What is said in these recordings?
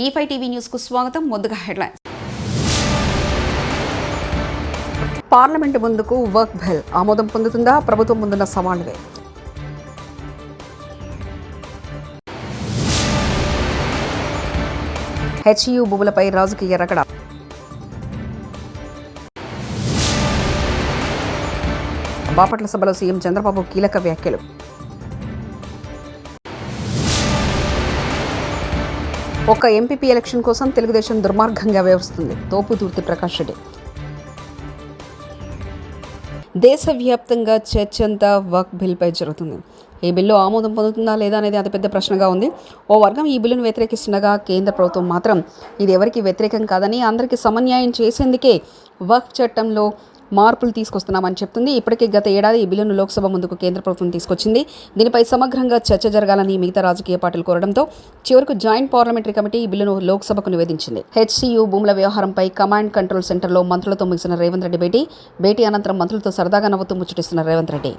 E5 TV news కు స్వాగతం. ముందుగా హెడ్లైన్స్. పార్లమెంట్ ముందుకు వర్క్ బిల్ ఆమోదం పొందుతుందా? ప్రభుత్వం ముందున్న సవాళ్లే. హెచ్యు భూములపై రాజకీయ రగడ. బాపట్ల సభలో సీఎం చంద్రబాబు కీలక వ్యాఖ్యలు. ఒక్క ఎంపీపీ ఎలక్షన్ కోసం తెలుగుదేశం దుర్మార్గంగా వ్యవహరిస్తుంది. తోపుదుర్తి ప్రకాష్ రెడ్డి. దేశవ్యాప్తంగా చర్చ అంతా వర్క్ బిల్పై జరుగుతుంది. ఈ బిల్లు ఆమోదం పొందుతుందా లేదా అనేది అతిపెద్ద ప్రశ్నగా ఉంది. ఓ వర్గం ఈ బిల్లును వ్యతిరేకిస్తుండగా కేంద్ర ప్రభుత్వం మాత్రం ఇది ఎవరికి వ్యతిరేకం కాదని, అందరికీ సమన్యాయం చేసేందుకే వర్క్ చట్టంలో మార్పులు తీసుకొస్తున్నామని చెప్తుంది. ఇప్పటికే గత ఏడాది ఈ బిల్లును లోక్సభ ముందుకు కేంద్ర ప్రభుత్వం తీసుకొచ్చింది. దీనిపై సమగ్రంగా చర్చ జరగాలని మిగతా రాజకీయ పార్టీలు కోరడంతో చివరకు జాయింట్ పార్లమెంటరీ కమిటీ ఈ బిల్లును లోక్సభకు నివేదించింది. హెచ్సియు భూముల వ్యవహారంపై కమాండ్ కంట్రోల్ సెంటర్లో మంత్రులతో ముగిసిన రేవంత్ రెడ్డి భేటీ అనంతరం మంత్రులతో సరదాగా నవ్వుతూ ముచ్చటిస్తున్న రేవంత్ రెడ్డి.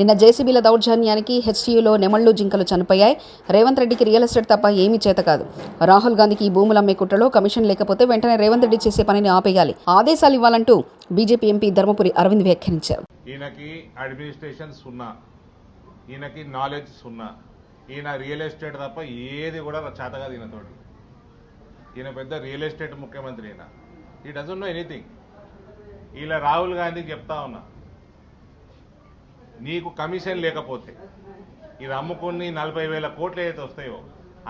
నిన్న జేసీబీల దౌర్జన్యానికి హెచ్సియులో నెమళ్లు జింకలు చనిపోయాయి. రేవంత్ రెడ్డికి రియల్ ఎస్టేట్ తప్ప ఏమీ చేత కాదు. రాహుల్ గాంధీకి ఈ భూములు అమ్మే కుట్రలో కమిషన్ లేకపోతే వెంటనే రేవంత్ రెడ్డి చేసే పనిని ఆపేయాలి, ఆదేశాలు ఇవ్వాలంటూ బీజేపీ ఎంపీ ధర్మపురి అరవింద్ వ్యాఖ్యానించారు. ఈయనకి అడ్మినిస్ట్రేషన్ సున్నా, ఈయనకి నాలెడ్జ్ సున్నా, ఈయన రియల్ ఎస్టేట్ తప్ప ఏది కూడా చేత కాదు ఈయనతోటి. ఈయన పెద్ద రియల్ ఎస్టేట్ ముఖ్యమంత్రి. ఈయన ఈ డజంట్ నో ఎనీథింగ్. ఇలా రాహుల్ గాంధీకి చెప్తా ఉన్నా, నీకు కమిషన్ లేకపోతే ఇది అమ్ముకుని 40,000 కోట్లు ఏదైతే వస్తాయో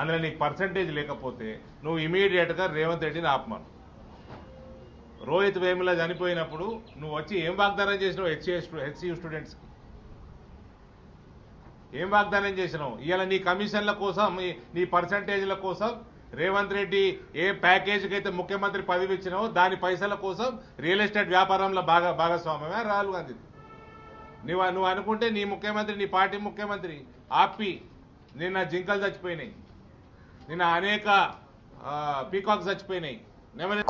అందులో నీకు పర్సంటేజ్ లేకపోతే నువ్వు ఇమీడియట్గా రేవంత్ రెడ్డిని ఆపమను. రోహిత్ వేముల చనిపోయినప్పుడు నువ్వు వచ్చి ఏం వాగ్దానం చేసినావు? హెచ్సియు స్టూడెంట్స్కి ఏం వాగ్దానం చేసినావు? ఇవాళ నీ కమిషన్ల కోసం, నీ పర్సంటేజ్ల కోసం రేవంత్ రెడ్డి ఏ ప్యాకేజీకి అయితే ముఖ్యమంత్రి పదవి ఇచ్చినావో దాని పైసల కోసం రియల్ ఎస్టేట్ వ్యాపారంలో భాగస్వామ్యమే రాహుల్ గాంధీ. నువ్వు అనుకుంటే నీ ముఖ్యమంత్రి, నీ పార్టీ ముఖ్యమంత్రి ఆపి నిన్న జింకలు చచ్చిపోయినాయి, నిన్న అనేక పీకాక్స్ చచ్చిపోయినాయి.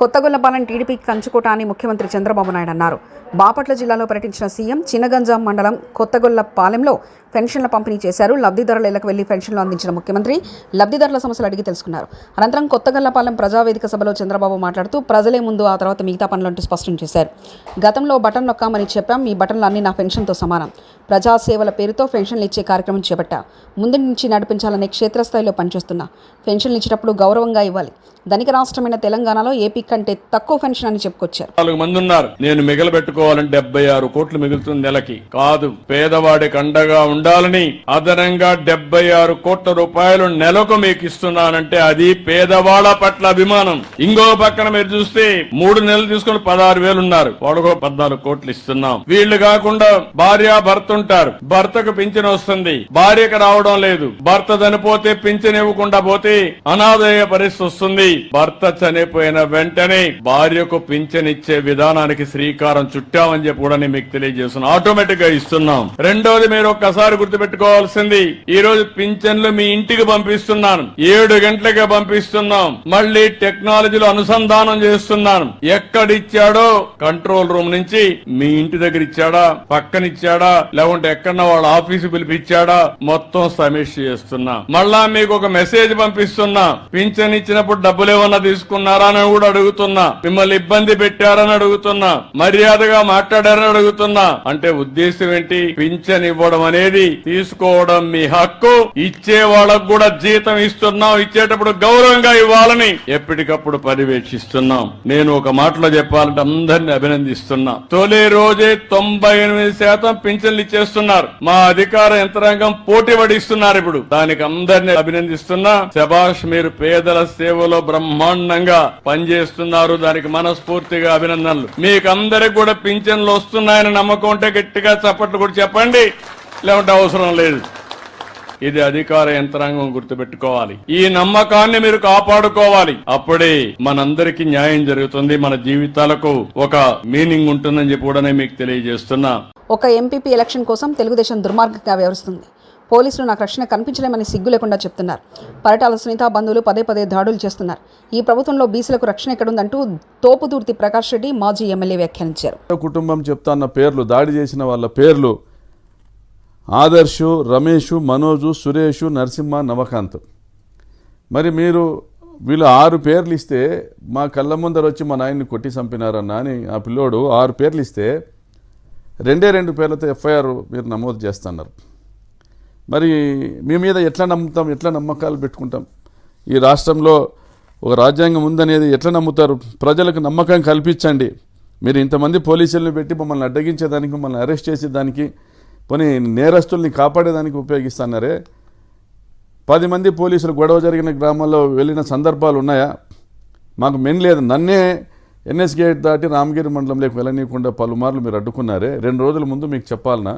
కొత్తగొల్లపాలెం టీడీపీ కంచుకోట అని ముఖ్యమంత్రి చంద్రబాబు నాయుడు అన్నారు. బాపట్ల జిల్లాలో పర్యటించిన సీఎం చిన్నగంజాం మండలం కొత్తగొల్లపాలెంలో పెన్షన్ల పంపిణీ చేశారు. లబ్ధిదారుల ఇళ్లకు వెళ్లి పెన్షన్లు అందించిన ముఖ్యమంత్రి లబ్ధిదారుల సమస్యలు అడిగి తెలుసుకున్నారు. అనంతరం కొత్తగొల్లపాలెం ప్రజావేదిక సభలో చంద్రబాబు మాట్లాడుతూ ప్రజలే ముందు, ఆ తర్వాత మిగతా పనులంటూ స్పష్టం చేశారు. గతంలో బటన్ నొక్కామని చెప్పాం, ఈ బటన్లు అన్ని నా పెన్షన్తో సమానం. ప్రజాసేవల పేరుతో పెన్షన్లు ఇచ్చే కార్యక్రమం చేపట్టా. ముందు నుంచి నడిపించాలనే క్షేత్రస్థాయిలో పనిచేస్తున్నా. పెన్షన్లు ఇచ్చేటప్పుడు గౌరవంగా ఇవ్వాలి. ధనిక రాష్ట్రమైన తెలంగాణలో ఏపీ కంటే తక్కువ పెన్షన్ అని చెప్పుకొచ్చారు. 4 మంది ఉన్నారు. నేను మిగలబెట్టుకోవాలంటే 76 కోట్లు మిగులుతుంది నెలకి. కాదు, పేదవాడికి అండగా ఉండాలని అదనంగా 76 కోట్ల రూపాయలు నెలకు మీకు ఇస్తున్నానంటే అది పేదవాళ్ల పట్ల అభిమానం. ఇంకో పక్కన మీరు చూస్తే 3 నెలలు తీసుకుని 16,000 ఉన్నారు, వాళ్ళకు 14 కోట్లు ఇస్తున్నాం. వీళ్లు కాకుండా భార్య భర్త ఉంటారు, భర్తకు పింఛన్ వస్తుంది, భార్యకు రావడం లేదు. భర్త చనిపోతే పింఛన్ ఇవ్వకుండా పోతే అనాథయ్యే పరిస్థితి వస్తుంది. భర్త చనిపోయిన వెంటనే భార్యకు పింఛన్ ఇచ్చే విధానానికి శ్రీకారం చుట్టామని చెప్పి కూడా మీకు తెలియజేస్తున్నాం. ఆటోమేటిక్ గా ఇస్తున్నాం. రెండోది మీరు ఒక్కసారి గుర్తుపెట్టుకోవాల్సింది, ఈ రోజు పింఛన్లు మీ ఇంటికి పంపిస్తున్నాను. 7 గంటలకే పంపిస్తున్నాం. మళ్ళీ టెక్నాలజీలో అనుసంధానం చేస్తున్నాను. ఎక్కడిచ్చాడో కంట్రోల్ రూమ్ నుంచి మీ ఇంటి దగ్గర ఇచ్చాడా, పక్కనిచ్చాడా, లేకుంటే ఎక్కడన్నా వాళ్ళ ఆఫీసు పిలిపించాడా, మొత్తం సమీక్ష చేస్తున్నా. మళ్ళా మీకు ఒక మెసేజ్ పంపిస్తున్నా, పింఛన్ ఇచ్చినప్పుడు డబ్బులు ఏమన్నా తీసుకున్నారా అని కూడా అడుగుతున్నా. మిమ్మల్ని ఇబ్బంది పెట్టారని అడుగుతున్నా, మర్యాదగా మాట్లాడారని అడుగుతున్నా. అంటే ఉద్దేశం ఏంటి? పింఛన్ ఇవ్వడం అనేది తీసుకోవడం మీ హక్కు. ఇచ్చే వాళ్ళకు కూడా జీతం ఇస్తున్నాం, ఇచ్చేటప్పుడు గౌరవంగా ఇవ్వాలని ఎప్పటికప్పుడు పర్యవేక్షిస్తున్నాం. నేను ఒక మాటలో చెప్పాలంటే అందరినీ అభినందిస్తున్నా. తొలి రోజే 98% పింఛన్లు ఇచ్చేస్తున్నారు. మా అధికార యంత్రాంగం పోటీ పడిస్తున్నారు. ఇప్పుడు దానికి అందరినీ అభినందిస్తున్నా. శభాష్, మీరు పేదల సేవలో బ్రహ్మాండంగా పని పనిచేస్తున్నారు. దానికి మనస్ఫూర్తిగా అభినందనలు. మీకందరికి కూడా పింఛన్లు వస్తున్నాయని నమ్మకం ఉంటే గట్టిగా చప్పట్లు కూడా చెప్పండి, లేకుంటే అవసరం లేదు. ఇది అధికార యంత్రాంగం గుర్తుపెట్టుకోవాలి. ఈ నమ్మకాన్ని మీరు కాపాడుకోవాలి. అప్పుడే మనందరికీ న్యాయం జరుగుతుంది, మన జీవితాలకు ఒక మీనింగ్ ఉంటుందని చెప్పి కూడా మీకు తెలియజేస్తున్నా. ఒక ఎంపీపీ ఎలక్షన్ కోసం తెలుగుదేశం దుర్మార్గంగా వ్యవహరిస్తుంది. పోలీసులు నాకు రక్షణ కనిపించలేమని సిగ్గు లేకుండా చెప్తున్నారు. పరిటాల సునీత బంధువులు పదే పదే దాడులు చేస్తున్నారు. ఈ ప్రభుత్వంలో బీసీలకు రక్షణ ఎక్కడుందంటూ తోపుదూర్తి ప్రకాష్ రెడ్డి మాజీ ఎమ్మెల్యే వ్యాఖ్యానించారు. కుటుంబం చెప్తాన్న పేర్లు, దాడి చేసిన వాళ్ళ పేర్లు ఆదర్శు, రమేషు, మనోజు, సురేషు, నరసింహ, నవకాంత్. మరి మీరు వీళ్ళు 6 పేర్లు ఇస్తే మా కళ్ళ ముందర వచ్చి మా నాయన్ని కొట్టి చంపినారన్న అని ఆ పిల్లోడు 6 పేర్లు ఇస్తే 2 పేర్లతో ఎఫ్ఐఆర్ మీరు నమోదు చేస్తున్నారు. మరి మీ మీద ఎట్లా నమ్ముతాం, ఎట్లా నమ్మకాలు పెట్టుకుంటాం? ఈ రాష్ట్రంలో ఒక రాజ్యాంగం ఉందనేది ఎట్లా నమ్ముతారు? ప్రజలకు నమ్మకం కల్పించండి. మీరు ఇంతమంది పోలీసులను పెట్టి మమ్మల్ని అడ్డగించేదానికి, మమ్మల్ని అరెస్ట్ చేసేదానికి, పోనీ నేరస్తుల్ని కాపాడేదానికి ఉపయోగిస్తున్నారే. 10 మంది పోలీసులు గొడవ జరిగిన గ్రామాల్లో వెళ్ళిన సందర్భాలు ఉన్నాయా? మాకు మెన్ లేదు. నన్నే ఎన్ఎస్ గేట్ దాటి రామగిరి మండలంలోకి వెళ్ళనీయకుండా పలుమార్లు మీరు అడ్డుకున్నారే. 2 రోజుల ముందు మీకు చెప్పాలనా?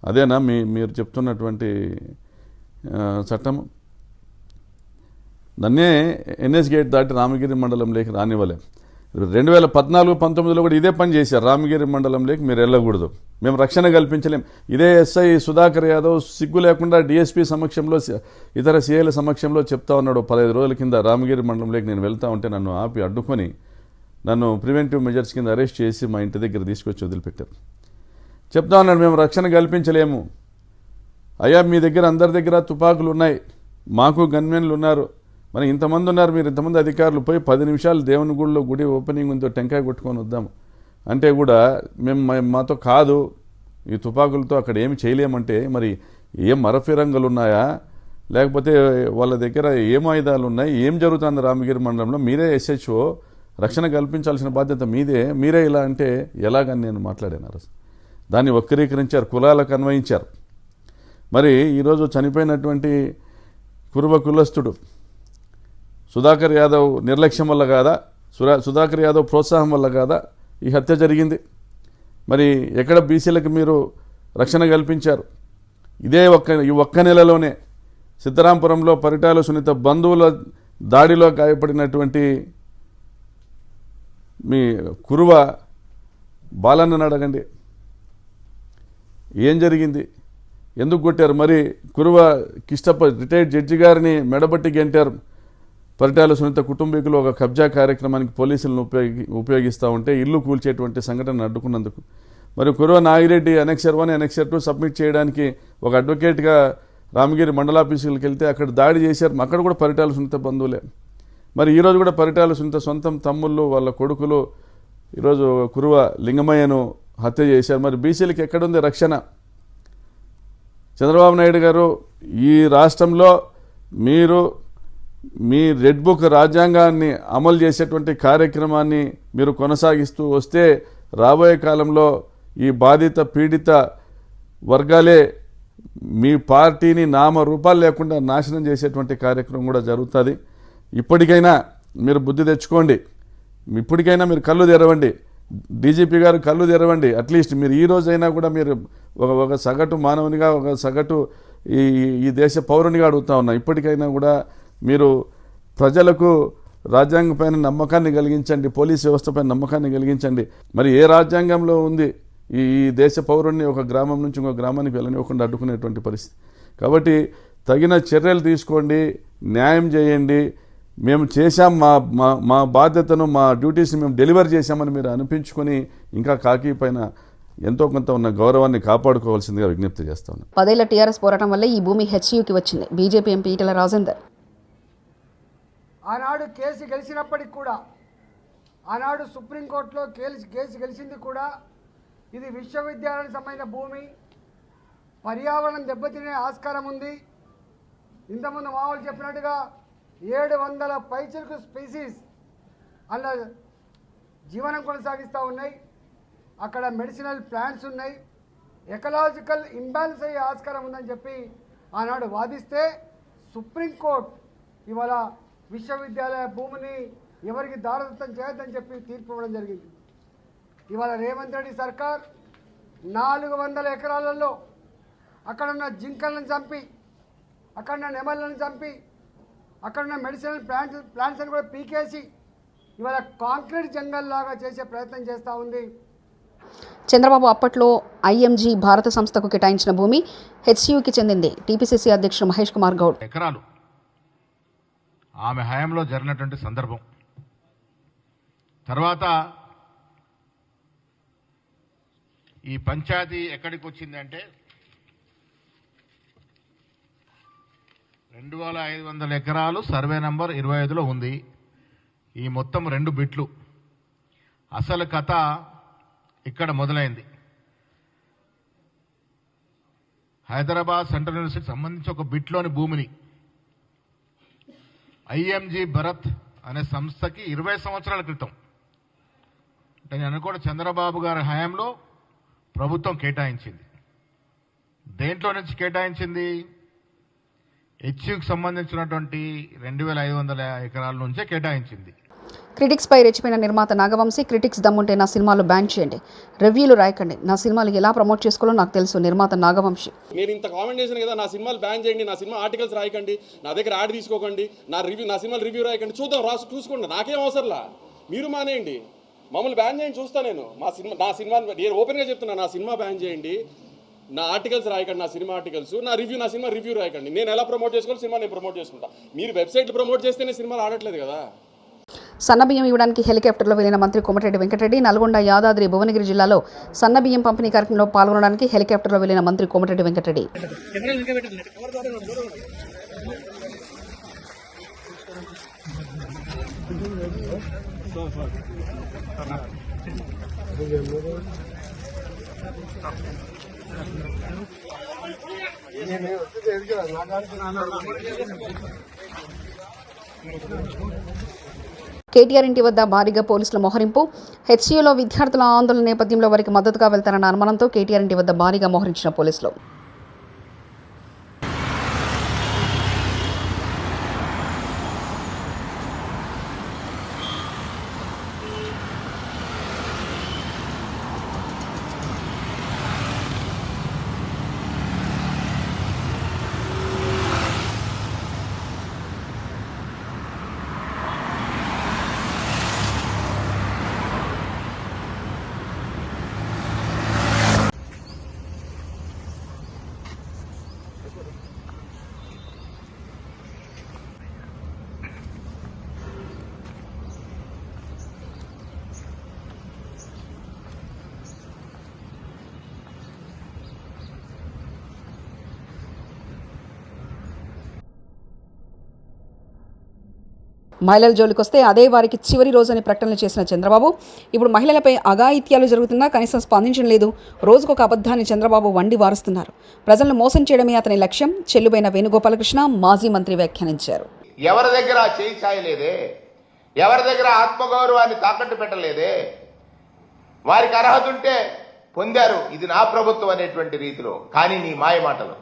అదేనా మీరు చెప్తున్నటువంటి చట్టం? నన్నే ఎన్ఎస్ గేట్ దాటి రామగిరి మండలంలోకి రానివ్వలేం. 2014-19లో కూడా ఇదే పని చేశారు. రామగిరి మండలంలోకి మీరు వెళ్ళకూడదు, మేము రక్షణ కల్పించలేం. ఇదే ఎస్ఐ సుధాకర్ యాదవ్ సిగ్గు లేకుండా డిఎస్పీ సమక్షంలో, ఇతర సిఐల సమక్షంలో చెప్తా ఉన్నాడు. 15 రోజుల కింద రామగిరి మండలంలోకి నేను వెళ్తా ఉంటే నన్ను ఆపి అడ్డుకొని నన్ను ప్రివెంటివ్ మెజర్స్ కింద అరెస్ట్ చేసి మా ఇంటి దగ్గర తీసుకొచ్చి వదిలిపెట్టారు. చెప్తా ఉన్నాడు మేము రక్షణ కల్పించలేము. అయ్యా మీ దగ్గర అందరి దగ్గర తుపాకులు ఉన్నాయి, మాకు గన్మెన్లు ఉన్నారు, మరి ఇంతమంది ఉన్నారు, మీరు ఇంతమంది అధికారులు పోయి 10 నిమిషాలు దేవుని గుడిలో గుడి ఓపెనింగ్ ఉందో టెంకాయ కొట్టుకొని వద్దాము అంటే కూడా మాతో కాదు, ఈ తుపాకులతో అక్కడ ఏమి చేయలేమంటే మరి ఏం మరఫిరంగులు ఉన్నాయా, లేకపోతే వాళ్ళ దగ్గర ఏం ఆయుధాలు ఉన్నాయి, ఏం జరుగుతుంది రామగిరి మండలంలో? మీరే ఎస్హెచ్ఓ, రక్షణ కల్పించాల్సిన బాధ్యత మీదే, మీరే ఇలా అంటే ఎలాగని నేను మాట్లాడాను. దాన్ని వక్రీకరించారు, కులాలకు అన్వయించారు. మరి ఈరోజు చనిపోయినటువంటి కురుబ కులస్తుడు సుధాకర్ యాదవ్ నిర్లక్ష్యం వల్ల కాదా, సుధాకర్ యాదవ్ ప్రోత్సాహం వల్ల కాదా ఈ హత్య జరిగింది? మరి ఎక్కడ బీసీలకు మీరు రక్షణ కల్పించారు? ఈ ఒక్క నెలలోనే సిద్ధరాంపురంలో పరిటాల సునీత బంధువుల దాడిలో గాయపడినటువంటి మీ కురువ బాలన్నను అడగండి ఏం జరిగింది, ఎందుకు కొట్టారు? మరి కురువ కిష్టప్ప రిటైర్డ్ జడ్జి గారిని మెడబట్టి గెంటారు. పరిటాల సునీత కుటుంబీకులు ఒక కబ్జా కార్యక్రమానికి పోలీసులను ఉపయోగిస్తూ ఉంటే ఇల్లు కూల్చేటువంటి సంఘటన అడ్డుకున్నందుకు. మరి Kuruva Nagireddy annexure 1, annexure 2 submit చేయడానికి ఒక అడ్వకేట్గా రామగిరి మండలాఫీసులకు వెళ్తే అక్కడ దాడి చేశారు. అక్కడ కూడా పరిటాల సునీత బంధువులే. మరి ఈరోజు కూడా పరిటాల సునీత సొంతం తమ్ముళ్ళు, వాళ్ళ కొడుకులు ఈరోజు కురువ లింగమయ్యను హత్య చేశారు. మరి బీసీలకు ఎక్కడుంది రక్షణ? చంద్రబాబు నాయుడు గారు ఈ రాష్ట్రంలో మీరు మీ రెడ్ బుక్ రాజ్యాంగాన్ని అమలు చేసేటువంటి కార్యక్రమాన్ని మీరు కొనసాగిస్తూ వస్తే రాబోయే కాలంలో ఈ బాధిత పీడిత వర్గాలే మీ పార్టీని నామరూపాలు లేకుండా నాశనం చేసేటువంటి కార్యక్రమం కూడా జరుగుతుంది. ఇప్పటికైనా మీరు బుద్ధి తెచ్చుకోండి, ఇప్పటికైనా మీరు కళ్ళు తెరవండి, డీజీపీ గారు కళ్ళు తెరవండి. అట్లీస్ట్ మీరు ఈ రోజైనా కూడా మీరు ఒక సగటు మానవునిగా, ఒక సగటు ఈ దేశ పౌరునిగా అడుగుతా ఉన్నా, ఇప్పటికైనా కూడా మీరు ప్రజలకు రాజ్యాంగం పైన నమ్మకాన్ని కలిగించండి, పోలీస్ వ్యవస్థ పైన నమ్మకాన్ని కలిగించండి. మరి ఏ రాజ్యాంగంలో ఉంది ఈ దేశ పౌరుణ్ణి ఒక గ్రామం నుంచి ఇంకో గ్రామానికి వెళ్ళనివ్వకుండా అడ్డుకునేటువంటి పరిస్థితి? కాబట్టి తగిన చర్యలు తీసుకోండి, న్యాయం చేయండి. మేము చేశాం, మా బాధ్యతను, మా డ్యూటీస్ని మేము డెలివర్ చేశామని మీరు అనిపించుకొని ఇంకా కాకి పైన ఎంతో కొంత ఉన్న గౌరవాన్ని కాపాడుకోవాల్సిందిగా విజ్ఞప్తి చేస్తా ఉన్నాను. 10 ఏళ్ల టీఆర్ఎస్ పోరాటం వల్లే ఈ భూమి హెచ్యూకి వచ్చింది. బీజేపీ ఎంపీ ఈటెల రాజేందర్ ఆనాడు కేసు గెలిచినప్పటికి కూడా, ఆనాడు సుప్రీంకోర్టులో కేసు గెలిచింది కూడా ఇది విశ్వవిద్యాలయానికి సంబంధించిన భూమి, పర్యావరణం దెబ్బతినే ఆస్కారం ఉంది. ఇంతకుముందు మామూలు చెప్పినట్టుగా 700 పైచిలకు స్పీసీస్ అలా జీవనం కొనసాగిస్తూ ఉన్నాయి. అక్కడ మెడిసినల్ ప్లాంట్స్ ఉన్నాయి, ఎకలాజికల్ ఇంబ్యాలెన్స్ అయ్యే ఆస్కారం ఉందని చెప్పి ఆనాడు వాదిస్తే సుప్రీంకోర్టు ఇవాళ విశ్వవిద్యాలయ భూమిని ఎవరికి దారదత్తం చేయొద్దని చెప్పి తీర్పు ఇవ్వడం జరిగింది. ఇవాళ రేవంత్ రెడ్డి సర్కార్ 400 ఎకరాలలో అక్కడున్న జింకలను చంపి, అక్కడున్న నెమళ్ళను చంపి, అక్కడున్న మెడిసినల్ ప్లాంట్స్ని కూడా పీకేసి ఇవాళ కాంక్రీట్ జంగల్ లాగా చేసే ప్రయత్నం చేస్తూ ఉంది. చంద్రబాబు అప్పట్లో ఐఎంజీ భారత సంస్థకు కేటాయించిన భూమి హెచ్సియుకి చెందింది. టీపీసీసీ అధ్యక్షుడు మహేష్ కుమార్ గౌడ్ ఎకరాలు ఆమె హయాంలో జరిగినటువంటి సందర్భం. తర్వాత ఈ పంచాయతీ ఎక్కడికి వచ్చిందంటే 2500 ఎకరాలు సర్వే నంబర్ 25లో ఉంది. ఈ మొత్తం 2 బిట్లు. అసలు కథ ఇక్కడ మొదలైంది. హైదరాబాద్ సెంట్రల్ యూనివర్సిటీకి సంబంధించి ఒక బిట్లోని భూమిని ఐఎంజీ భరత్ అనే సంస్థకి 20 సంవత్సరాల క్రితం, అంటే నేను అనుకోవడం చంద్రబాబు గారి హయాంలో ప్రభుత్వం కేటాయించింది. దేంట్లో నుంచి కేటాయించింది? హెచ్యుకి సంబంధించినటువంటి 2500 ఎకరాల నుంచే కేటాయించింది. క్రిటిక్స్ పై రెచ్చిపోయిన నిర్మాత నాగవంశీ, క్రిటిక్స్ దమ్ముంటే నా సినిమాలు బ్యాన్ చేయండి, రివ్యూలు రాయకండి, నా సినిమాలు ఎలా ప్రమోట్ చేసుకోవాలో నాకు తెలుసు. నిర్మాత నాగవంశీ. నేను ఇంత కామెంట్ చేశాను కదా, నా సినిమాలు బ్యాన్ చేయండి, నా సినిమా ఆర్టికల్స్ రాయకండి, నా దగ్గర యాడ్ తీసుకోకండి, నా సినిమాలు రివ్యూ రాయకండి, చూసుకోండి, నాకేం అవసరంలా, మీరు మానేయండి, మమ్మల్ని బ్యాన్ చేయండి, చూస్తా నేను. నా సినిమా నేను ఓపెన్గా చెప్తున్నా, నా సినిమా బ్యాన్ చేయండి, నా ఆర్టికల్స్ రాయకండి, నా సినిమా ఆర్టికల్స్, నా సినిమా రివ్యూ రాయకండి. నేను ఎలా ప్రమోట్ చేసుకోవాలి, సినిమా నేను ప్రమోట్ చేసుకుంటా. మీరు వెబ్సైట్లు ప్రమోట్ చేస్తేనే సినిమాలు ఆడట్లేదు కదా. సన్నబియ్యం ఇవ్వడానికి హెలికాప్టర్లో వెళ్లిన మంత్రి కోమటిరెడ్డి వెంకటరెడ్డి. నల్గొండ, యాదాద్రి, భువనగిరి జిల్లాలో సన్నబియ్యం పంపిణీ కార్యక్రమంలో పాల్గొనడానికి హెలికాప్టర్లో వెళ్లిన మంత్రి కోమటిరెడ్డి వెంకటరెడ్డి. కేటీఆర్ ఇంటి వద్ద భారీగా పోలీసుల మోహరింపు. హెచ్సియులో విద్యార్థుల ఆందోళన నేపథ్యంలో వారికి మద్దతుగా వెళ్తారన్న అనుమానంతో కేటీఆర్ ఇంటి వద్ద భారీగా మోహరించిన పోలీసులు. మహిళల జోలికొస్తే అదే వారికి చివరి రోజని ప్రకటనలు చేసిన చంద్రబాబు ఇప్పుడు మహిళలపై అఘాయిత్యాలు జరుగుతున్నా కనీసం స్పందించడం లేదు. రోజుకొక అబద్ధాన్ని చంద్రబాబు వండి వారుస్తున్నారు. ప్రజలను మోసం చేయడమే అతని లక్ష్యం. చెల్లుబైన వేణుగోపాలకృష్ణ మాజీ మంత్రి వ్యాఖ్యానించారు. ఎవరి దగ్గర చేయి చాయలేదే, ఎవరి దగ్గర ఆత్మగౌరవాన్ని తాకట్టు పెట్టలేదే, వారికి అర్హత ఉంటే పొందారు. ఇది నా ప్రభుత్వం అనేటువంటి రీతిలో. కానీ నీ మాయ మాటలు,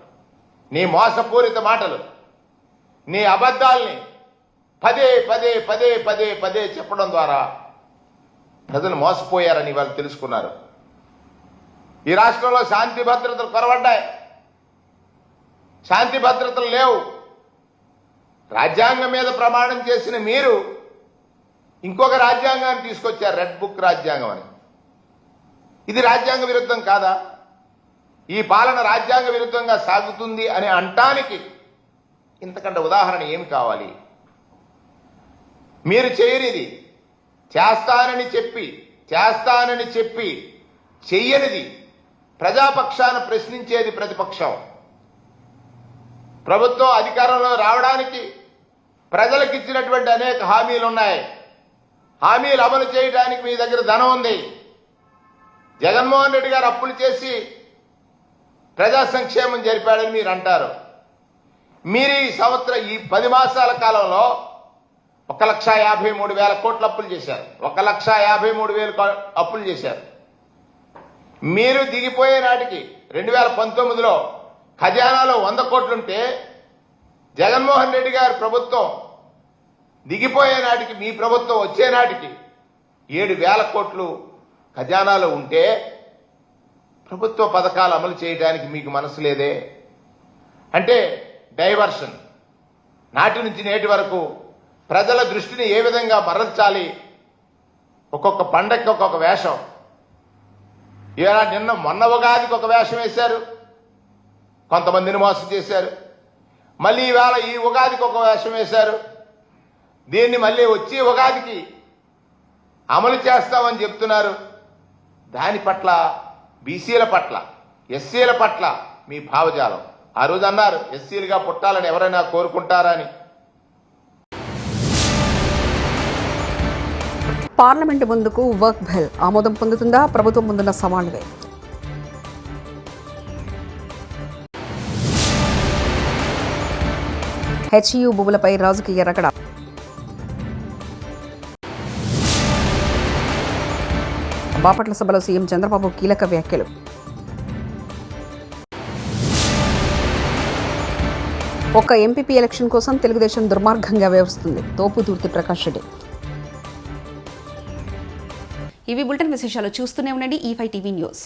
నీ మోసపూరిత మాటలు, నీ అబద్ధాల్ని పదే పదే పదే పదే పదే చెప్పడం ద్వారా ప్రజలు మోసపోయారని వాళ్ళు తెలుసుకున్నారు. ఈ రాష్ట్రంలో శాంతి భద్రతలు కొరవడ్డాయి, శాంతి భద్రతలు లేవు. రాజ్యాంగం మీద ప్రమాణం చేసిన మీరు ఇంకొక రాజ్యాంగాన్ని తీసుకొచ్చారు, రెడ్ బుక్ రాజ్యాంగం అని. ఇది రాజ్యాంగ విరుద్ధం కాదా? ఈ పాలన రాజ్యాంగ విరుద్ధంగా సాగుతుంది అని అంటానికి ఇంతకంటే ఉదాహరణ ఏమి కావాలి? మీరు చేయనిది చేస్తానని చెప్పి చెయ్యనిది ప్రజాపక్షాన ప్రశ్నించేది ప్రతిపక్షం. ప్రభుత్వం అధికారంలో రావడానికి ప్రజలకు ఇచ్చినటువంటి అనేక హామీలు ఉన్నాయి. హామీలు అమలు చేయడానికి మీ దగ్గర ధనం ఉంది. జగన్మోహన్ రెడ్డి గారు అప్పులు చేసి ప్రజా సంక్షేమం జరిపాడని మీరు అంటారు. మీరు ఈ సంవత్సరం ఈ 10 మాసాల కాలంలో 1,53,000 కోట్ల అప్పులు చేశారు. 1,53,000 అప్పులు చేశారు. మీరు దిగిపోయే నాటికి 2019లో ఖజానాలో 100 కోట్లుంటే జగన్మోహన్ రెడ్డి గారి ప్రభుత్వం దిగిపోయే నాటికి మీ ప్రభుత్వం వచ్చే నాటికి 7,000 కోట్లు ఖజానాలో ఉంటే ప్రభుత్వ పథకాలు అమలు చేయడానికి మీకు మనసు లేదే? అంటే డైవర్షన్. నాటి నుంచి నేటి వరకు ప్రజల దృష్టిని ఏ విధంగా మరల్చాలి, ఒక్కొక్క పండగకి ఒక్కొక్క వేషం. ఇలా మొన్న ఉగాదికి ఒక వేషం వేశారు, కొంతమందిని మోసం చేశారు. మళ్ళీ ఈవేళ ఈ ఉగాదికి ఒక వేషం వేశారు. దీన్ని మళ్ళీ వచ్చే ఉగాదికి అమలు చేస్తామని చెప్తున్నారు. దాని పట్ల బీసీల పట్ల, ఎస్సీల పట్ల మీ భావజాలం. ఆ రోజు అన్నారు ఎస్సీలుగా పుట్టాలని ఎవరైనా కోరుకుంటారా అని. పార్లమెంటు ముందుకు వర్క్ బిల్ ఆమోదం పొందుతుందా? ప్రభుత్వం ముందున్న సవాళ్లే. హెచ్యూ భూములపై రాజకీయ రగడ. బాపట్ల సభలో సీఎం చంద్రబాబు కీలక వ్యాఖ్యలు. ఒక్క ఎంపీపీ ఎలక్షన్ కోసం తెలుగుదేశం దుర్మార్గంగా వ్యవహరిస్తుంది. తోపుదుర్తి ప్రకాష్ రెడ్డి. ఇవి బులెటిన్ విశేషాలు. చూస్తూనే ఉండండి E5 టీవీ న్యూస్.